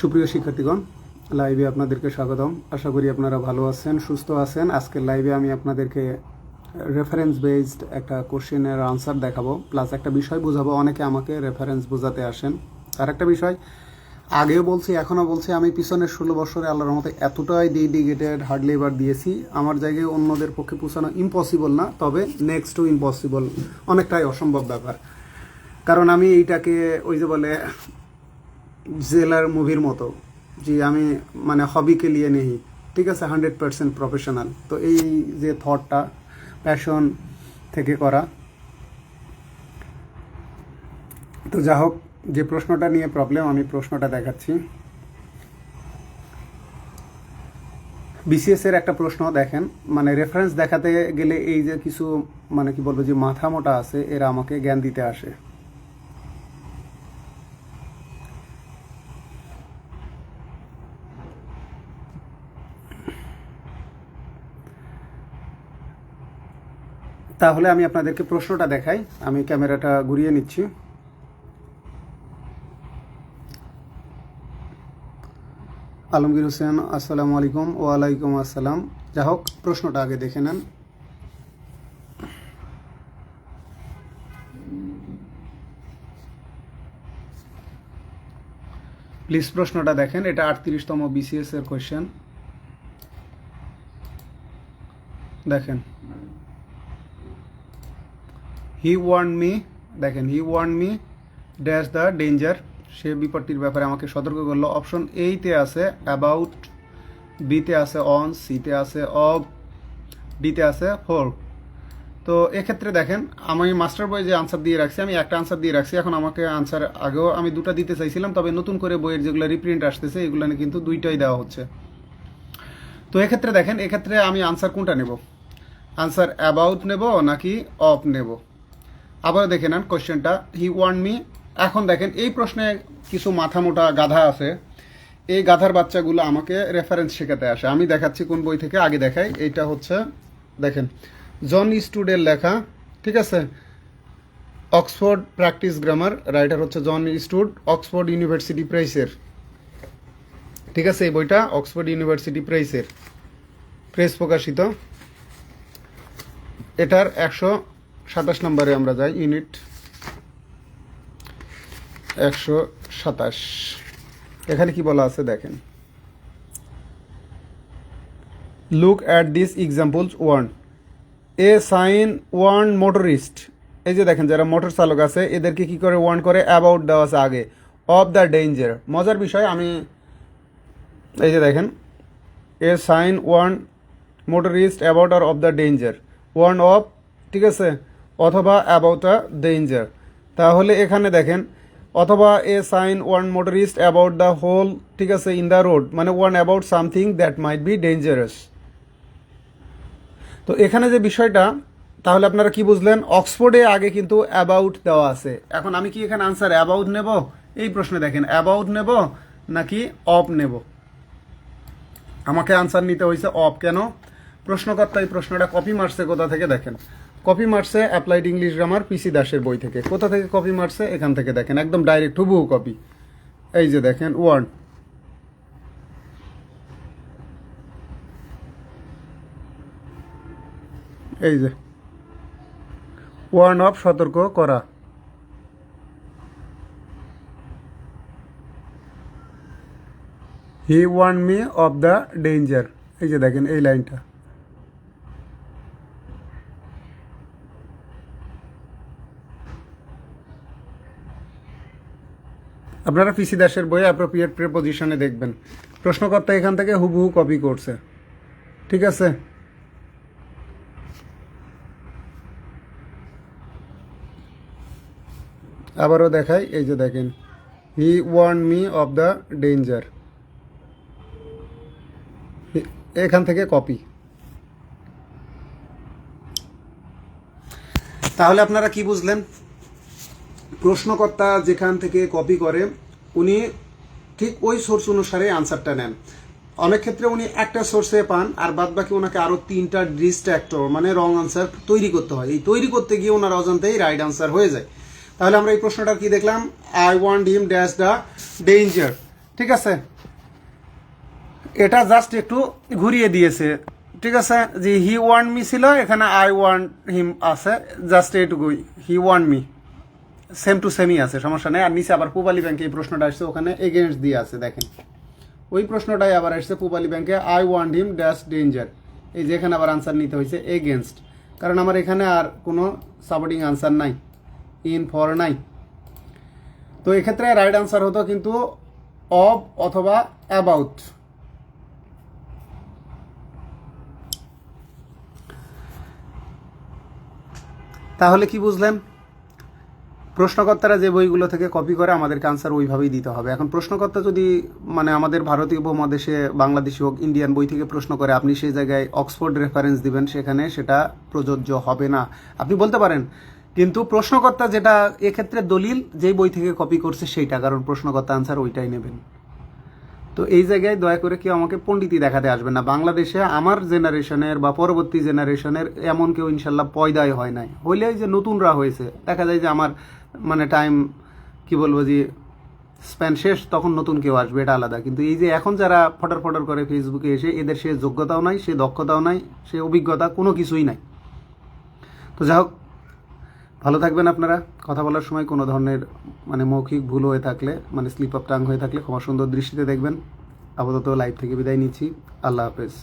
সুপ্রিয় শিক্ষার্থীগণ, লাইভে আপনাদেরকে স্বাগতম। আশা করি আপনারা ভালো আছেন, সুস্থ আছেন। আজকের লাইভে আমি আপনাদেরকে রেফারেন্স বেসড একটা কোশ্চেনের আনসার দেখাবো, প্লাস একটা বিষয় বোঝাবো। অনেকে আমাকে রেফারেন্স বোঝাতে আসেন। আর একটা বিষয় আগেও বলছি, এখনও বলছি, আমি পিছনের 16 বছরে আল্লাহর মতো এতটাই ডেডিকেটেড হার্ডলি এবার দিয়েছি। আমার জায়গায় অন্যদের পক্ষে পৌঁছানো ইম্পসিবল না, তবে নেক্সট টু ইম্পসিবল, অনেকটাই অসম্ভব ব্যাপার। কারণ আমি এইটাকে ওই যে বলে জেলার মুভির মতো, যে আমি মানে হবিকে নিয়ে নেই, ঠিক আছে, 100% প্রফেশনাল। তো এই যে থটটা প্যাশন থেকে করা। তো যা হোক, যে প্রশ্নটা নিয়ে প্রবলেম, আমি প্রশ্নটা দেখাচ্ছি। বিসিএস এর একটা প্রশ্ন দেখেন, মানে রেফারেন্স দেখাতে গেলে এই যে কিছু মানে কি বলবো, যে মাথা মোটা আছে, এরা আমাকে জ্ঞান দিতে আসে। তাহলে আমি আপনাদেরকে প্রশ্নটা দেখাই। আমি ক্যামেরাটা ঘুরিয়ে নিচ্ছি। আলমগীর হোসেন, আসসালামু আলাইকুম। ওয়ালাইকুম আসসালাম। যা হোক, প্রশ্নটা আগে দেখে নেন। প্লিজ প্রশ্নটা দেখেন। এটা 38তম বিসিএস এর কোয়েশ্চেন। দেখেন, হি ওয়ার্ন মি, দেখেন, he warn me dash the danger, সে বিপত্তির ব্যাপারে আমাকে সতর্ক করলো। অপশন এইতে আছে অ্যাবাউট, বিতে আছে অন, সিতে আছে অব, ডিতে আছে ফর। তো এক্ষেত্রে দেখেন, আমি মাস্টার বই যে আনসার দিয়ে রাখছি, আমি একটা আনসার দিয়ে রাখছি। এখন আমাকে আনসার, আগেও আমি দুটা দিতে চাইছিলাম, তবে নতুন করে বইয়ের যেগুলো রিপ্রিন্ট আসতেছে এগুলো কিন্তু দুইটাই দেওয়া হচ্ছে। তো এক্ষেত্রে দেখেন, এক্ষেত্রে আমি আনসার কোনটা নেব? আনসার অ্যাবাউট নেব নাকি অফ নেব? আবার দেখে নেন কোশ্চেনটা, হি ওয়ান্ট মি। এখন দেখেন, এই প্রশ্নে কিছু মাথা মোটা গাধা আছে। এই গাধার বাচ্চাগুলো আমাকে রেফারেন্স শেখাতে আসে। আমি দেখাচ্ছি কোন বই থেকে, আগে দেখাই। এইটা হচ্ছে, দেখেন, জন স্টুডের লেখা, ঠিক আছে, অক্সফোর্ড প্র্যাকটিস গ্রামার, রাইটার হচ্ছে জন স্টুড, অক্সফোর্ড ইউনিভার্সিটি প্রেসের, ঠিক আছে। এই বইটা অক্সফোর্ড ইউনিভার্সিটি প্রেসের, প্রেস প্রকাশিত। এটার 127 নম্বরে আমরা যাই, ইউনিট 127। এখানে কি বলা আছে দেখেন, look at this examples. One, a sign warn motorist. এই যে দেখেন, যারা মোটর চালক আছে এদেরকে কি করে ওয়ার্ন করে? অ্যাবাউট দেওয়া আছে আগে, অফ দ্য ডেঞ্জার। মজার বিষয়, আমি এই যে দেখেন, a sign warn motorist about আর of the danger, warn of, ঠিক আছে, অথবা অ্যাবাউট আ ডেঞ্জার। তাহলে এখানে দেখেন, অথবা a sign warn motorist about the hole, ঠিক আছে, ইন দ্য রোড, মানে warn about something that might be dangerous. তো এখানে যে বিষয়টা, তাহলে আপনারা কি বুঝলেন? অক্সফোর্ডে আগে কিন্তু অ্যাবাউট দেওয়া আছে। এখন আমি কি এখানে আনসার অ্যাবাউট নেব? এই প্রশ্নে দেখেন, অ্যাবাউট নেব নাকি অফ নেব? আমাকে আনসার নিতে হয়েছে অফ। কেন? প্রশ্নকর্তা এই প্রশ্নটা কপি মারছে কোথা থেকে? দেখেন, কপি মারছে অ্যাপ্লাইড ইংলিশ গ্রামার পিসি দাসের বই থেকে। কোথা থেকে কপি মারছে? এখান থেকে দেখেন, একদম ডাইরেক্ট হুবহু কপি। এই যে দেখেন, ওয়ার্ন, এই যে ওয়ার্ন অফ, সতর্ক করা। He warn me of the danger. এই যে দেখেন এই লাইনটা। আপনারা পিসি দাসের বইয়ে অ্যাপ্রোপ্রিয়েট প্রিপোজিশনে দেখবেন, প্রশ্নকর্তা এখান থেকে হুবহু কপি করছে, ঠিক আছে। আবারও দেখাই, এই যে দেখেন, he warn me of the danger, এখান থেকে কপি। তাহলে আপনারা কি বুঝলেন? প্রশ্নকর্তা যেখান থেকে কপি করে, উনি ঠিক ওই সোর্স অনুসারে আনসারটা নেন। অনেক ক্ষেত্রে উনি একটা সোর্সে পান, আর বাদ বাকি ওনাকে আরো 3টা ডিস্ট্রাক্টর, মানে রং আনসার তৈরি করতে হয়। এই তৈরি করতে গিয়ে ওনার অজান্তেই রাইট আনসার হয়ে যায়। তাহলে আমরা এই প্রশ্নটা কি দেখলাম? I want him dash the danger. ঠিক আছে, এটা জাস্ট একটু ঘুরিয়ে দিয়েছে, ঠিক আছে। যে হি ওয়ান্ট মি ছিল, এখানে আই ওয়ান্ট হিম আছে, জাস্ট এইটুকুই, he want me, same to সেমই আছে, সমস্যা নেই। আর নিচে আবার পূবালী ব্যাংকে এই প্রশ্নটা আসছে, ওখানে এগেনস্ট দিয়ে আছে, দেখেন ওই প্রশ্নটাই আবার আসছে পূবালী ব্যাংকে, I want him dash danger, এই যে এখানে আবার আনসার নিতে হয়েছে এগেনস্ট, কারণ আমার এখানে আর কোনো সাপোর্টিং আনসার নাই, ইন ফর নাই। তো এক্ষেত্রে রাইট আনসার হতো কিন্তু অব অথবা অ্যাবাউট। তাহলে কি বুঝলেন? প্রশ্নকর্তারা যে বইগুলো থেকে কপি করে আমাদেরকে আনসার ওইভাবেই দিতে হবে। এখন প্রশ্নকর্তা যদি মানে আমাদের ভারতীয় উপমহাদেশে বাংলাদেশি হোক, ইন্ডিয়ান বই থেকে প্রশ্ন করে, আপনি সেই জায়গায় অক্সফোর্ড রেফারেন্স দিবেন, সেখানে সেটা প্রযোজ্য হবে না। আপনি বলতে পারেন, কিন্তু প্রশ্নকর্তা যেটা এক্ষেত্রে দলিল যেই বই থেকে কপি করছে সেইটা, কারণ প্রশ্নকর্তা আনসার ওইটাই নেবেন। তো এই জায়গায় দয়া করে কেউ আমাকে পণ্ডিতি দেখাতে আসবেন না। বাংলাদেশে আমার জেনারেশনের বা পরবর্তী জেনারেশনের এমন কেউ ইনশাল্লাহ পয়দাই হয় নাই, হইলে যে নতুনরা হয়েছে, দেখা যায় যে আমার মানে টাইম কি বলবো যে স্প্যান শেষ, তখন নতুন কেউ আসবে, এটা আলাদা। কিন্তু এই যে এখন যারা ফটার ফটার করে ফেসবুকে এসে, এদের সে যোগ্যতাও নাই, সে দক্ষতাও নাই, সে অভিজ্ঞতা কোনো কিছুই নাই। তো যাই হোক, ভালো থাকবেন আপনারা। কথা বলার সময় কোনো ধরনের মানে মৌখিক ভুল হয়ে থাকলে, মানে স্লিপ অফ টাং হয়ে থাকলে ক্ষমা সুন্দর দৃষ্টিতে দেখবেন। আপাতত লাইভ থেকে বিদায় নিচ্ছি। আল্লাহ হাফেজ।